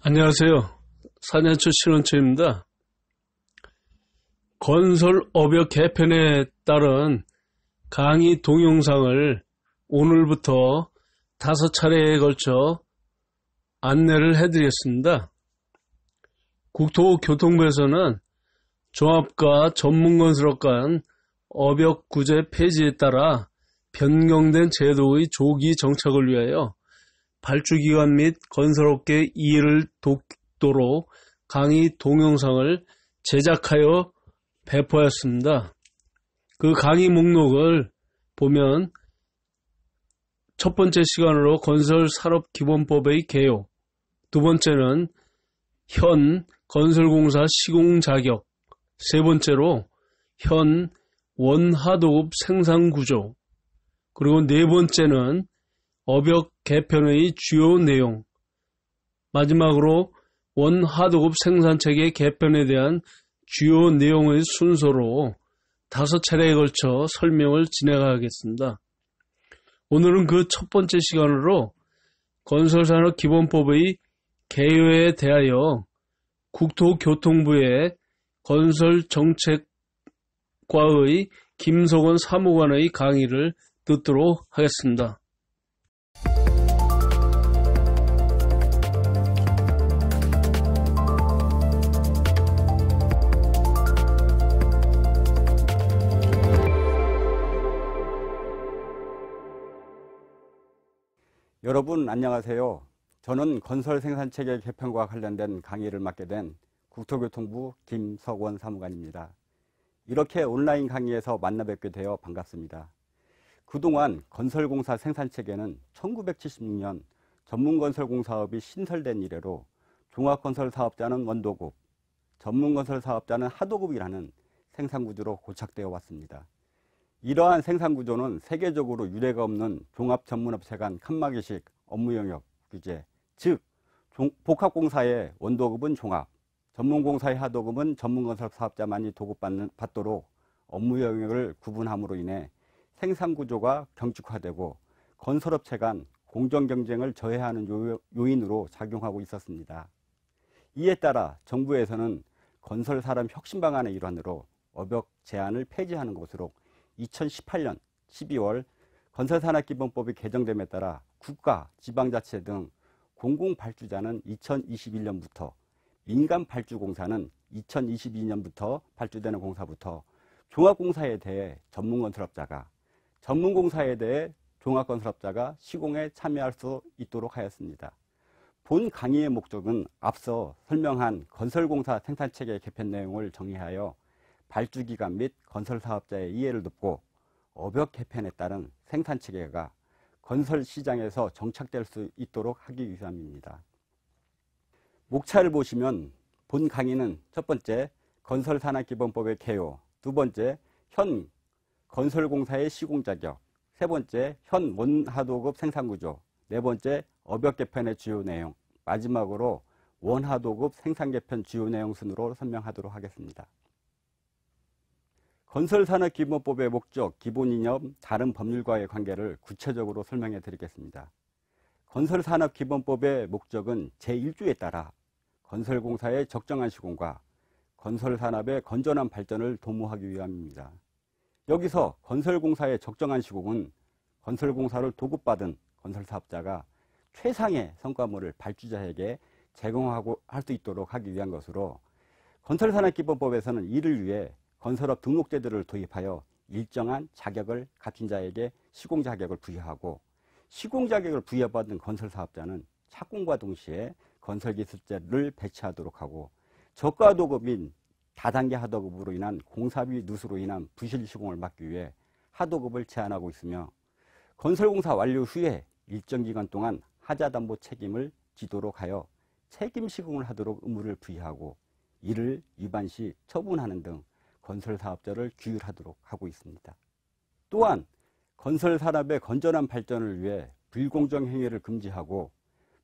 안녕하세요. 사년초 신원초입니다. 건설업역 개편에 따른 강의 동영상을 오늘부터 5차례에 걸쳐 안내를 해드리겠습니다. 국토교통부에서는 종합과 전문건설업 간 업역구제 폐지에 따라 변경된 제도의 조기 정착을 위하여 발주기관 및 건설업계 이해를 돕도록 강의 동영상을 제작하여 배포하였습니다. 그 강의 목록을 보면 첫 번째 시간으로 건설산업기본법의 개요, 두 번째는 현 건설공사 시공자격, 세 번째로 현 원하도급 생산구조, 그리고 네 번째는 업역 개편의 주요 내용, 마지막으로 원하도급 생산체계 개편에 대한 주요 내용의 순서로 5차례에 걸쳐 설명을 진행하겠습니다. 오늘은 그 첫 번째 시간으로 건설산업기본법의 개요에 대하여 국토교통부의 건설정책과의 김석원 사무관의 강의를 듣도록 하겠습니다. 여러분 안녕하세요. 저는 건설생산체계 개편과 관련된 강의를 맡게 된 국토교통부 김석원 사무관입니다. 이렇게 온라인 강의에서 만나 뵙게 되어 반갑습니다. 그동안 건설공사 생산체계는 1976년 전문건설공사업이 신설된 이래로 종합건설사업자는 원도급, 전문건설사업자는 하도급이라는 생산구조로 고착되어 왔습니다. 이러한 생산구조는 세계적으로 유례가 없는 종합전문업체 간 칸막이식 업무영역 규제, 즉 복합공사의 원도급은 종합, 전문공사의 하도급은 전문건설사업자만이 도급받도록 업무영역을 구분함으로 인해 생산구조가 경직화되고 건설업체 간 공정경쟁을 저해하는 요인으로 작용하고 있었습니다. 이에 따라 정부에서는 건설사람 혁신방안의 일환으로 업역 제한을 폐지하는 것으로 2018년 12월 건설산업기본법이 개정됨에 따라 국가, 지방자치 등 공공발주자는 2021년부터, 민간발주공사는 2022년부터 발주되는 공사부터 종합공사에 대해 전문건설업자가, 전문공사에 대해 종합건설업자가 시공에 참여할 수 있도록 하였습니다. 본 강의의 목적은 앞서 설명한 건설공사 생산체계 개편 내용을 정리하여 발주기관 및 건설사업자의 이해를 돕고 업역 개편에 따른 생산체계가 건설시장에서 정착될 수 있도록 하기 위함입니다. 목차를 보시면 본 강의는 첫 번째 건설산업기본법의 개요, 두 번째 현 건설공사의 시공자격, 세 번째 현 원하도급 생산구조, 네 번째 업역 개편의 주요 내용, 마지막으로 원하도급 생산개편 주요 내용 순으로 설명하도록 하겠습니다. 건설산업기본법의 목적, 기본이념, 다른 법률과의 관계를 구체적으로 설명해 드리겠습니다. 건설산업기본법의 목적은 제1조에 따라 건설공사의 적정한 시공과 건설산업의 건전한 발전을 도모하기 위함입니다. 여기서 건설공사의 적정한 시공은 건설공사를 도급받은 건설사업자가 최상의 성과물을 발주자에게 제공하고 할 수 있도록 하기 위한 것으로, 건설산업기본법에서는 이를 위해 건설업 등록제도를 도입하여 일정한 자격을 갖춘 자에게 시공자격을 부여하고, 시공자격을 부여받은 건설사업자는 착공과 동시에 건설기술자를 배치하도록 하고, 저가도급인 다단계 하도급으로 인한 공사비 누수로 인한 부실시공을 막기 위해 하도급을 제한하고 있으며, 건설공사 완료 후에 일정 기간 동안 하자담보 책임을 지도록 하여 책임시공을 하도록 의무를 부여하고, 이를 위반 시 처분하는 등 건설사업자를 규율하도록 하고 있습니다. 또한 건설산업의 건전한 발전을 위해 불공정 행위를 금지하고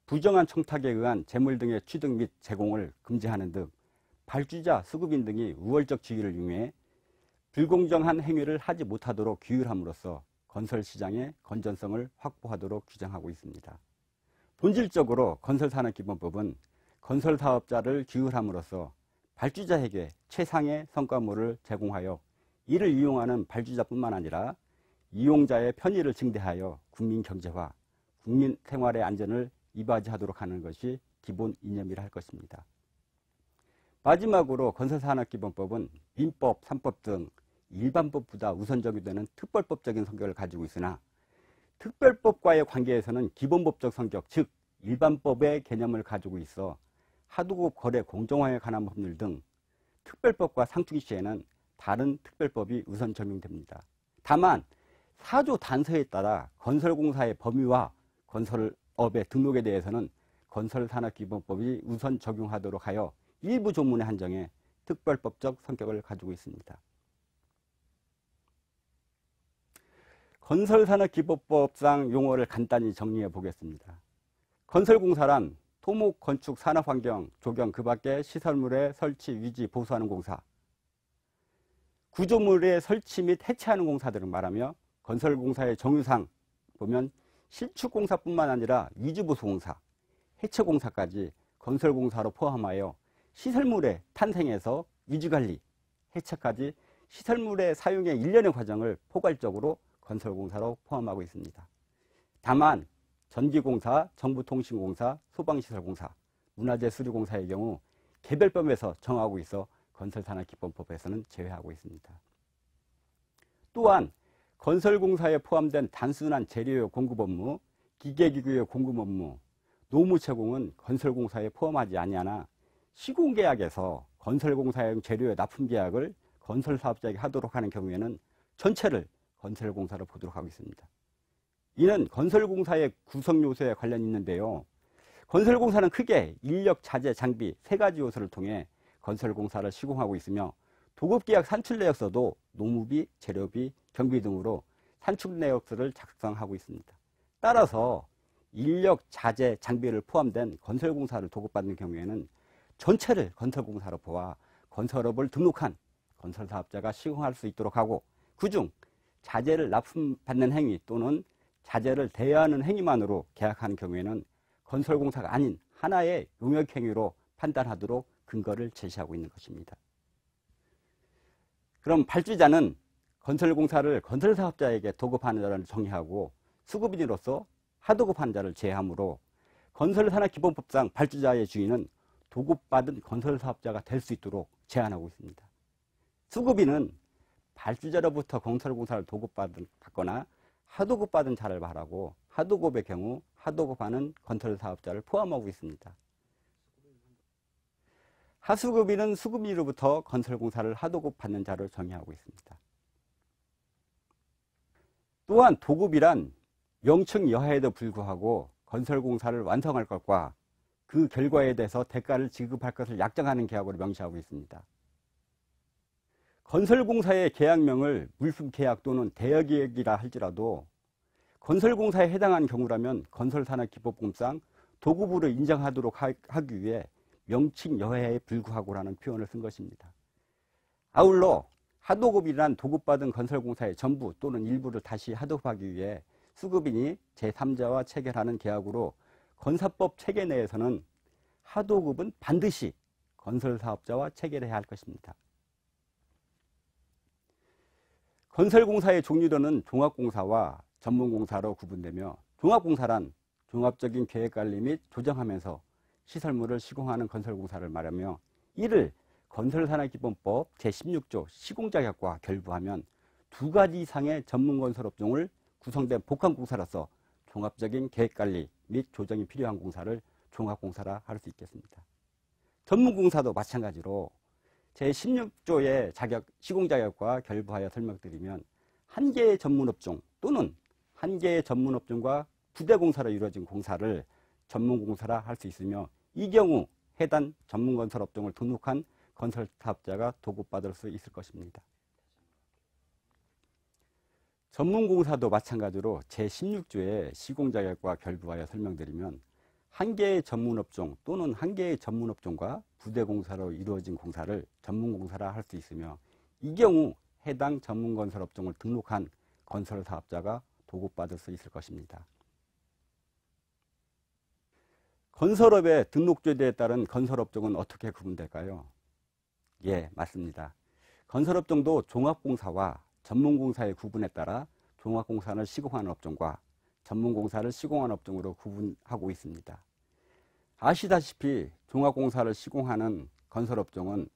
부정한 청탁에 의한 재물 등의 취득 및 제공을 금지하는 등 발주자, 수급인 등이 우월적 지위를 이용해 불공정한 행위를 하지 못하도록 규율함으로써 건설시장의 건전성을 확보하도록 규정하고 있습니다. 본질적으로 건설산업기본법은 건설사업자를 기울함으로써 발주자에게 최상의 성과물을 제공하여 이를 이용하는 발주자뿐만 아니라 이용자의 편의를 증대하여 국민 경제화, 국민 생활의 안전을 이바지하도록 하는 것이 기본 이념이라 할 것입니다. 마지막으로 건설산업기본법은 민법, 3법 등 일반법보다 우선적이 되는 특별법적인 성격을 가지고 있으나 특별법과의 관계에서는 기본법적 성격, 즉 일반법의 개념을 가지고 있어 하도급 거래 공정화에 관한 법률 등 특별법과 상충 시에는 다른 특별법이 우선 적용됩니다. 다만 사조 단서에 따라 건설공사의 범위와 건설업의 등록에 대해서는 건설산업기본법이 우선 적용하도록 하여 일부 조문에 한정해 특별법적 성격을 가지고 있습니다. 건설산업기본법상 용어를 간단히 정리해 보겠습니다. 건설공사란 토목, 건축, 산업환경, 조경, 그 밖의 시설물의 설치, 유지, 보수하는 공사, 구조물의 설치 및 해체하는 공사들을 말하며 건설공사의 정의상 보면 실축공사뿐만 아니라 유지보수공사, 해체공사까지 건설공사로 포함하여 시설물의 탄생에서 유지관리, 해체까지 시설물의 사용의 일련의 과정을 포괄적으로 건설공사로 포함하고 있습니다. 다만 전기공사, 정보통신공사, 소방시설공사, 문화재수리공사의 경우 개별법에서 정하고 있어 건설산업기본법에서는 제외하고 있습니다. 또한 건설공사에 포함된 단순한 재료의 공급 업무, 기계기구의 공급 업무, 노무 제공은 건설공사에 포함하지 아니하나 시공계약에서 건설공사용 재료의 납품계약을 건설사업자에게 하도록 하는 경우에는 전체를 건설공사로 보도록 하고 있습니다. 이는 건설공사의 구성요소에 관련이 있는데요. 건설공사는 크게 인력, 자재, 장비 세 가지 요소를 통해 건설공사를 시공하고 있으며 도급계약 산출내역서도 노무비, 재료비, 경비 등으로 산출내역서를 작성하고 있습니다. 따라서 인력, 자재, 장비를 포함된 건설공사를 도급받는 경우에는 전체를 건설공사로 보아 건설업을 등록한 건설사업자가 시공할 수 있도록 하고 그중 자재를 납품받는 행위 또는 자재를 대여하는 행위만으로 계약하는 경우에는 건설공사가 아닌 하나의 용역행위로 판단하도록 근거를 제시하고 있는 것입니다. 그럼 발주자는 건설공사를 건설사업자에게 도급하는 자를 정의하고 수급인으로서 하도급하는 자를 제외하므로 건설산업기본법상 발주자의 주인은 도급받은 건설사업자가 될 수 있도록 제한하고 있습니다. 수급인은 발주자로부터 건설공사를 도급받거나 하도급받은 자를 말하고 하도급의 경우 하도급하는 건설사업자를 포함하고 있습니다. 하수급인은 수급인으로부터 건설공사를 하도급받는 자를 정의하고 있습니다. 또한 도급이란 명칭 여하에도 불구하고 건설공사를 완성할 것과 그 결과에 대해서 대가를 지급할 것을 약정하는 계약으로 명시하고 있습니다. 건설공사의 계약명을 물품계약 또는 대여계약이라 할지라도 건설공사에 해당하는 경우라면 건설산업기본법상 도급으로 인정하도록 하기 위해 명칭 여하에 불구하고라는 표현을 쓴 것입니다. 아울러 하도급이란 도급받은 건설공사의 전부 또는 일부를 다시 하도급하기 위해 수급인이 제3자와 체결하는 계약으로 건사법 체계 내에서는 하도급은 반드시 건설사업자와 체결해야 할 것입니다. 건설공사의 종류로는 종합공사와 전문공사로 구분되며 종합공사란 종합적인 계획관리 및 조정하면서 시설물을 시공하는 건설공사를 말하며 이를 건설산업기본법 제16조 시공자격과 결부하면 두 가지 이상의 전문건설업종을 구성된 복합공사로서 종합적인 계획관리 및 조정이 필요한 공사를 종합공사라 할 수 있겠습니다. 전문공사도 마찬가지로 제16조의 시공자격과 결부하여 설명드리면 한 개의 전문업종 또는 한 개의 전문업종과 부대공사로 이루어진 공사를 전문공사라 할 수 있으며 이 경우 해당 전문건설업종을 등록한 건설사업자가 도급받을 수 있을 것입니다. 전문공사도 마찬가지로 제16조의 시공자격과 결부하여 설명드리면 한 개의 전문업종 또는 한 개의 전문업종과 부대공사로 이루어진 공사를 전문공사라 할 수 있으며 이 경우 해당 전문건설업종을 등록한 건설사업자가 도급받을 수 있을 것입니다. 건설업의 등록제도에 따른 건설업종은 어떻게 구분될까요? 예, 맞습니다. 건설업종도 종합공사와 전문공사의 구분에 따라 종합공사를 시공하는 업종과 전문공사를 시공하는 업종으로 구분하고 있습니다. 아시다시피 종합공사를 시공하는 건설업종은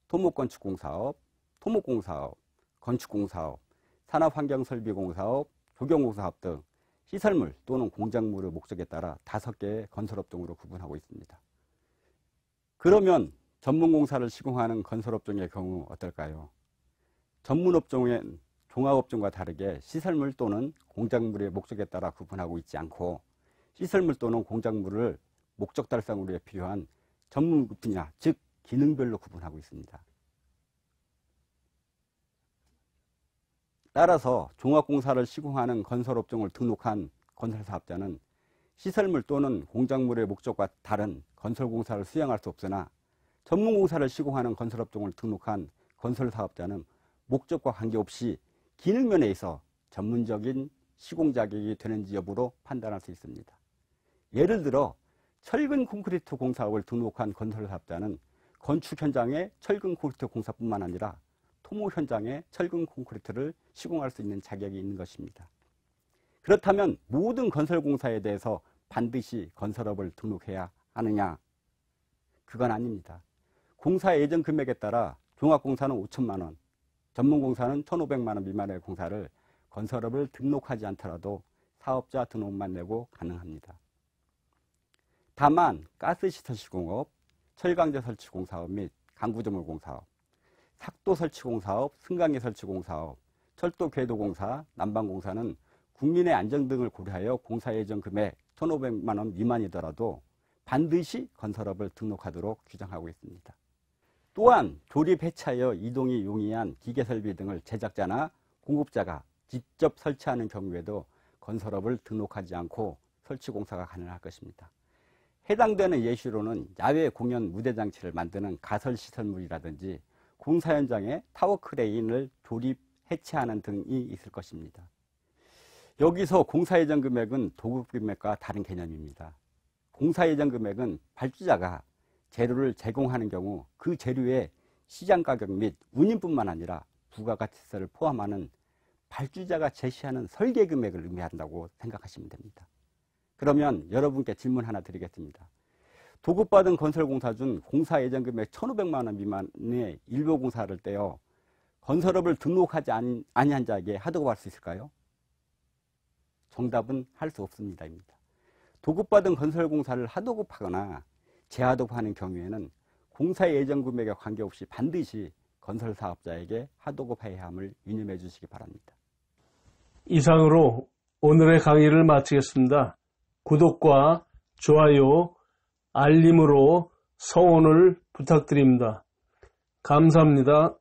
토목건축공사업, 토목공사업, 건축공사업, 산업환경설비공사업, 조경공사업 등 시설물 또는 공작물의 목적에 따라 5개의 건설업종으로 구분하고 있습니다. 그러면 전문공사를 시공하는 건설업종의 경우 어떨까요? 전문업종엔 종합업종과 다르게 시설물 또는 공작물의 목적에 따라 구분하고 있지 않고 시설물 또는 공작물을 목적 달성으로 위해 필요한 전문 분야, 즉 기능별로 구분하고 있습니다. 따라서 종합공사를 시공하는 건설업종을 등록한 건설사업자는 시설물 또는 공작물의 목적과 다른 건설공사를 수행할 수 없으나 전문공사를 시공하는 건설업종을 등록한 건설사업자는 목적과 관계없이 기능면에 있어 전문적인 시공 자격이 되는지 여부로 판단할 수 있습니다. 예를 들어 철근 콘크리트 공사업을 등록한 건설사업자는 건축 현장의 철근 콘크리트 공사뿐만 아니라 토목 현장의 철근 콘크리트를 시공할 수 있는 자격이 있는 것입니다. 그렇다면 모든 건설공사에 대해서 반드시 건설업을 등록해야 하느냐? 그건 아닙니다. 공사 예정 금액에 따라 종합공사는 5천만 원, 전문공사는 1,500만 원 미만의 공사를 건설업을 등록하지 않더라도 사업자 등록만 내고 가능합니다. 다만 가스시설 시공업, 철강제 설치 공사업 및 강구조물 공사업, 삭도 설치 공사업, 승강기 설치 공사업, 철도 궤도 공사, 난방공사는 국민의 안전 등을 고려하여 공사 예정 금액 1,500만 원 미만이더라도 반드시 건설업을 등록하도록 규정하고 있습니다. 또한 조립 해체하여 이동이 용이한 기계설비 등을 제작자나 공급자가 직접 설치하는 경우에도 건설업을 등록하지 않고 설치공사가 가능할 것입니다. 해당되는 예시로는 야외 공연 무대장치를 만드는 가설시설물이라든지 공사 현장에 타워크레인을 조립, 해체하는 등이 있을 것입니다. 여기서 공사 예정 금액은 도급 금액과 다른 개념입니다. 공사 예정 금액은 발주자가 재료를 제공하는 경우 그 재료의 시장 가격 및 운임뿐만 아니라 부가가치세를 포함하는 발주자가 제시하는 설계 금액을 의미한다고 생각하시면 됩니다. 그러면 여러분께 질문 하나 드리겠습니다. 도급받은 건설공사 중 공사 예정 금액 1,500만 원 미만의 일부 공사를 떼어 건설업을 등록하지 아니한 자에게 하도급할 수 있을까요? 정답은 할 수 없습니다. 도급받은 건설공사를 하도급하거나 재하도급하는 경우에는 공사 예정 금액에 관계없이 반드시 건설사업자에게 하도급해야 함을 유념해 주시기 바랍니다. 이상으로 오늘의 강의를 마치겠습니다. 구독과 좋아요, 알림으로 성원을 부탁드립니다. 감사합니다.